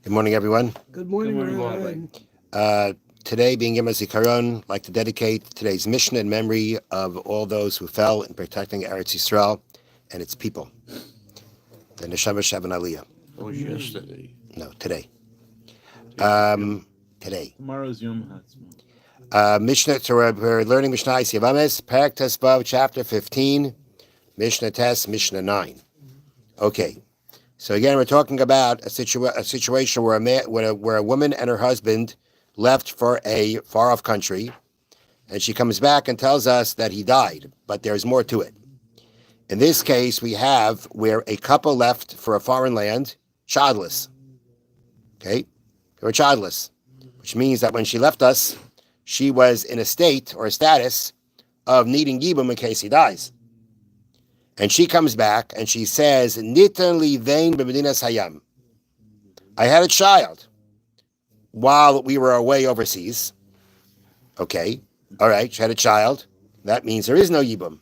Good morning, everyone. Good morning, Good morning, Rabbi. Today, being Yom Zikaron, I'd like to dedicate today's Mishna in memory of all those who fell in protecting Eretz Yisrael and its people. The Neshama Shavan Aliyah. That was yesterday. No, today. Today. Tomorrow's Yom Ha'atzmaut. Mishnah, so we're learning Mishnah Yevamos, Parak Tesvav, chapter 15, Mishnah Tes, Mishnah 9. Okay. So again, we're talking about a situation where a woman and her husband left for a far-off country, and she comes back and tells us that he died, but there's more to it. In this case, we have where a couple left for a foreign land, childless. Okay? They were childless, which means that when she left us, she was in a state or a status of needing Yibum in case he dies. And she comes back and she says, Nitan li vein b'medinas hayam. I had a child while we were away overseas. Okay, all right, she had a child. That means there is no Yibum.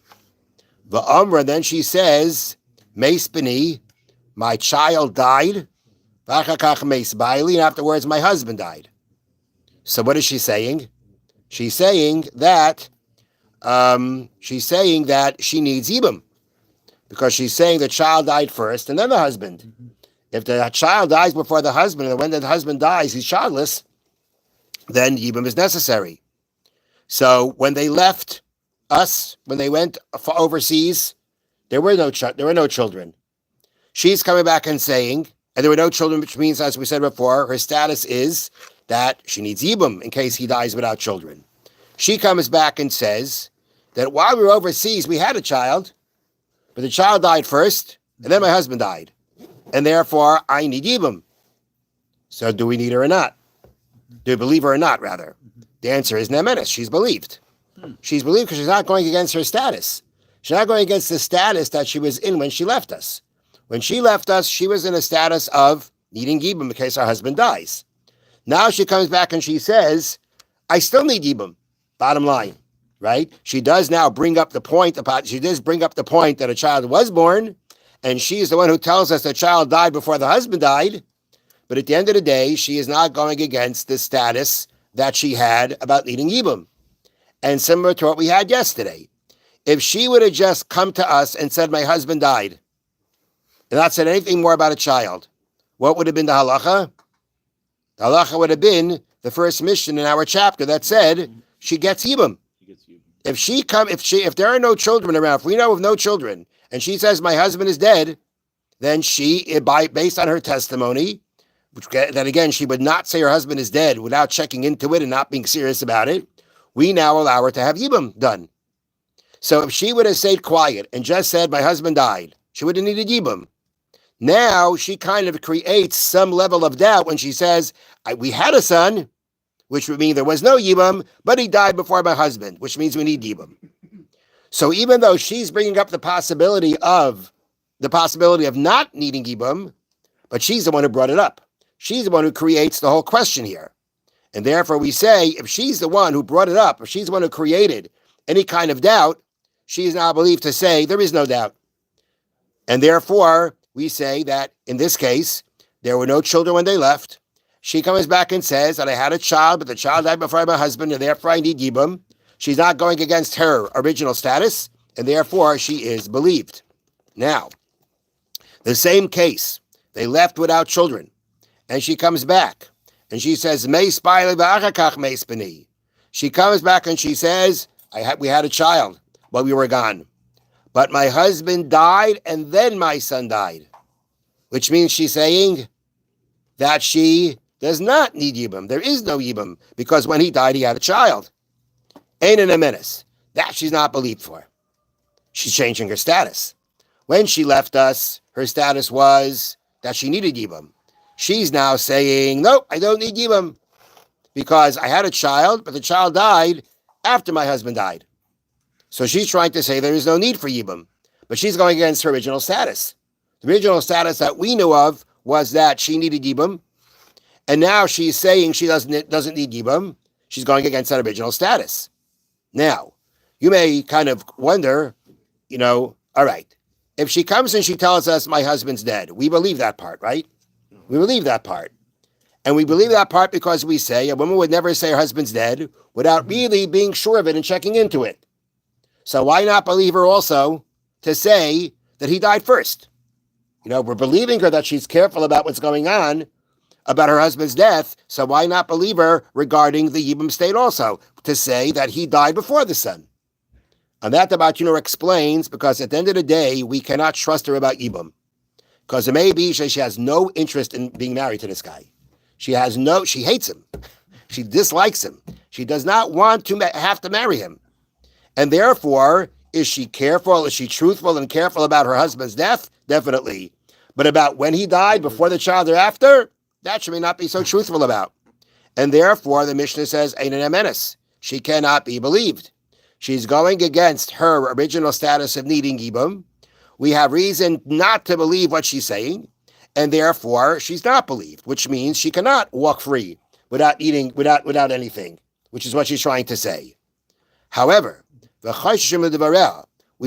The Umrah, then she says, Meis b'ni, my child died. V'achakach meis baili, and afterwards my husband died. So what is she saying? She's saying that she needs Yibum. Because she's saying the child died first and then the husband. If the child dies before the husband, and when the husband dies, he's childless, then Yibum is necessary. So when they left us, when they went overseas, there were no children. She's coming back and saying, and there were no children, which means, as we said before, her status is that she needs Yibum in case he dies without children. She comes back and says that while we were overseas, we had a child, but the child died first, and then my husband died. And therefore, I need Yibum. So do we need her or not? Do we believe her or not, rather? The answer is Nemenis. She's believed. She's believed because she's not going against her status. She's not going against the status that she was in when she left us. When she left us, she was in a status of needing Yibum in case her husband dies. Now she comes back and she says, I still need Yibum. Bottom line. Right? She does now bring up the point that a child was born, and she's the one who tells us the child died before the husband died. But at the end of the day, she is not going against the status that she had about needing Yibum. And similar to what we had yesterday, if she would have just come to us and said, my husband died, and not said anything more about a child, what would have been the halacha? The halacha would have been the first mission in our chapter that said she gets Yibum. If there are no children around, if we know of no children, and she says my husband is dead, then based on her testimony, that again she would not say her husband is dead without checking into it and not being serious about it, we now allow her to have Yibum done. So if she would have stayed quiet and just said my husband died, she would have needed Yibum. Now she kind of creates some level of doubt when she says we had a son, which would mean there was no Yibum, but he died before my husband, which means we need Yibum. So even though she's bringing up the possibility of not needing Yibum, but she's the one who brought it up. She's the one who creates the whole question here. And therefore we say, if she's the one who brought it up, if she's the one who created any kind of doubt, she is now believed to say there is no doubt. And therefore we say that in this case, there were no children when they left. She comes back and says that I had a child, but the child died before my husband, and therefore I need Yibum. She's not going against her original status, and therefore she is believed. Now, the same case, they left without children, and she comes back, and she says, Meis b'ili v'achakach meis b'ni. She comes back and she says, we had a child while we were gone, but my husband died, and then my son died, which means she's saying that she does not need Yibum. There is no Yibum, because when he died, he had a child. Ain't in a menace. That she's not believed for. She's changing her status. When she left us, her status was that she needed Yibum. She's now saying, nope, I don't need Yibum, because I had a child, but the child died after my husband died. So she's trying to say there is no need for Yibum, but she's going against her original status. The original status that we knew of was that she needed Yibum, and now she's saying she doesn't need Yibum. She's going against that original status. Now, you may kind of wonder, all right, if she comes and she tells us my husband's dead, we believe that part, right? We believe that part. And we believe that part because we say a woman would never say her husband's dead without really being sure of it and checking into it. So why not believe her also to say that he died first? We're believing her that she's careful about what's going on about her husband's death, so why not believe her regarding the Yibum state also, to say that he died before the son? And that the Batunor explains, because at the end of the day, we cannot trust her about Yibum. Because it may be she has no interest in being married to this guy. She hates him. She dislikes him. She does not want to have to marry him. And therefore, is she careful? Is she truthful and careful about her husband's death? Definitely. But about when he died, before the child or after, that she may not be so truthful about. And therefore, the Mishnah says, Ein menace. She cannot be believed. She's going against her original status of needing Yibum. We have reason not to believe what she's saying, and therefore she's not believed, which means she cannot walk free without eating, without anything, which is what she's trying to say. However, we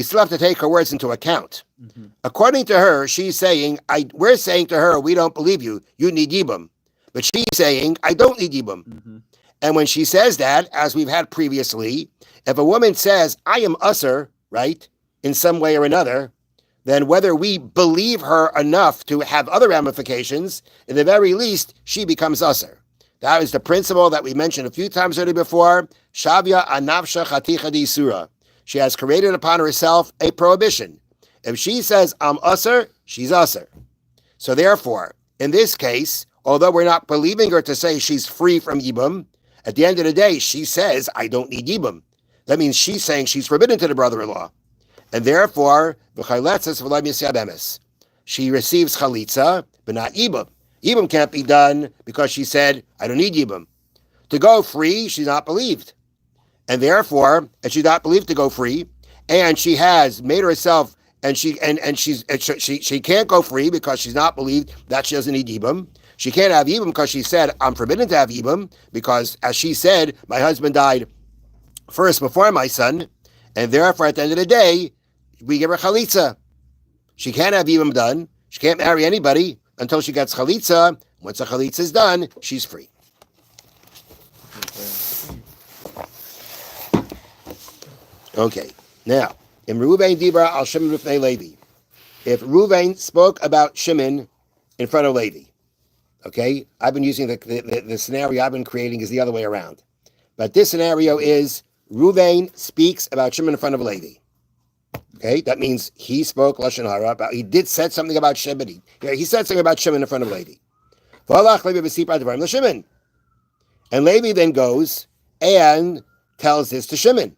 still have to take her words into account. Mm-hmm. According to her, she's saying, we're saying to her, we don't believe you, you need Yibum. But she's saying, I don't need Yibum. Mm-hmm. And when she says that, as we've had previously, if a woman says, I am usher, right, in some way or another, then whether we believe her enough to have other ramifications, in the very least, she becomes usher. That is the principle that we mentioned a few times already before. Shavya anavsha chaticha disura. She has created upon herself a prohibition. If she says, I'm usher, she's usher. So therefore, in this case, although we're not believing her to say she's free from Yibum, at the end of the day, she says, I don't need Yibum. That means she's saying she's forbidden to the brother-in-law. And therefore, she receives chalitza, but not Yibum. Yibum can't be done because she said, I don't need Yibum. To go free, she's not believed. And therefore, and she's not believed to go free, and she has made herself, and she can't go free because she's not believed that she doesn't need Yibum. She can't have Yibum because she said, I'm forbidden to have Yibum, because as she said, my husband died first before my son, and therefore at the end of the day, we give her chalitza. She can't have Yibum done. She can't marry anybody until she gets chalitza. Once the chalitza is done, she's free. Okay, now, in Reuven Dibra al Shimon B'fnei Levi, if Reuven spoke about Shimon in front of Levi, okay, I've been using the scenario I've been creating is the other way around. But this scenario is Reuven speaks about Shimon in front of Levi. Okay, that means he spoke Lashon Hara, he did said something about Shimon. He said something about Shimon in front of Levi. And Levi then goes and tells this to Shimon.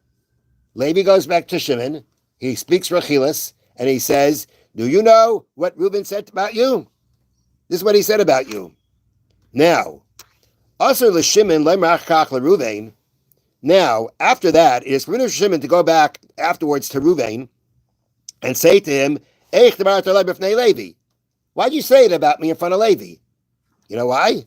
Levi goes back to Shimon. He speaks Rechilas, and he says, do you know what Reuben said about you? This is what he said about you. Now, Asur l'Shimon lemrach kach l'Reuven. Now, after that, it is forbidden for Shimon to go back afterwards to Reuven and say to him, Eich d'marta alei b'fnei Levi. Why'd you say it about me in front of Levi? You know why?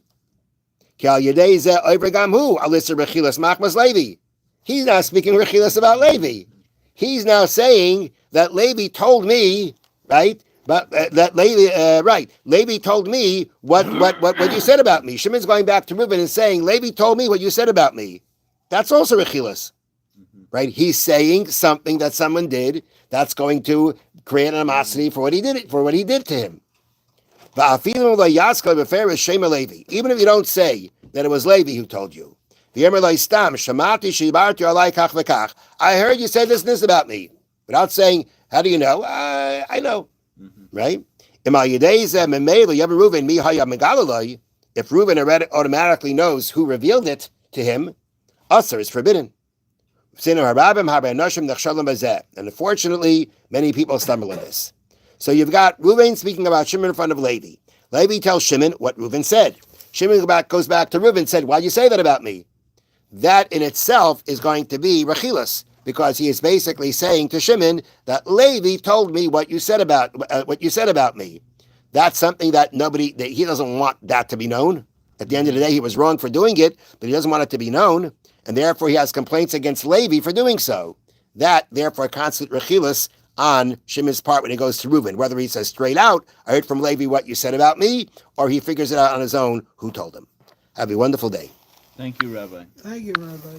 Ki al yedei zeh oivre gam hu alisser rechilas machmas Levi. He's now speaking rechilas about Levi. He's now saying that Levi told me, right? But that Levi, right? Levi told me what you said about me. Shimon's going back to Reuben and saying, Levi told me what you said about me. That's also rechilas, right? He's saying something that someone did that's going to create animosity for what he did to him. Even if you don't say that it was Levi who told you. I heard you said this about me, without saying, how do you know? I know, right? If Reuben already automatically knows who revealed it to him, Asr is forbidden. And unfortunately, many people stumble in this. So you've got Reuven speaking about Shimon in front of Levi. Levi tells Shimon what Reuven said. Shimon goes back to Reuven and said, why'd you say that about me? That in itself is going to be rechilas, because he is basically saying to Shimon that Levi told me what you said about me. That's something that he doesn't want that to be known. At the end of the day, he was wrong for doing it, but he doesn't want it to be known, and therefore he has complaints against Levi for doing so. That, therefore, constitutes rechilas on Shimon's part when he goes to Reuven, whether he says straight out, I heard from Levi what you said about me, or he figures it out on his own who told him. Have a wonderful day. Thank you, Rabbi. Thank you, Rabbi.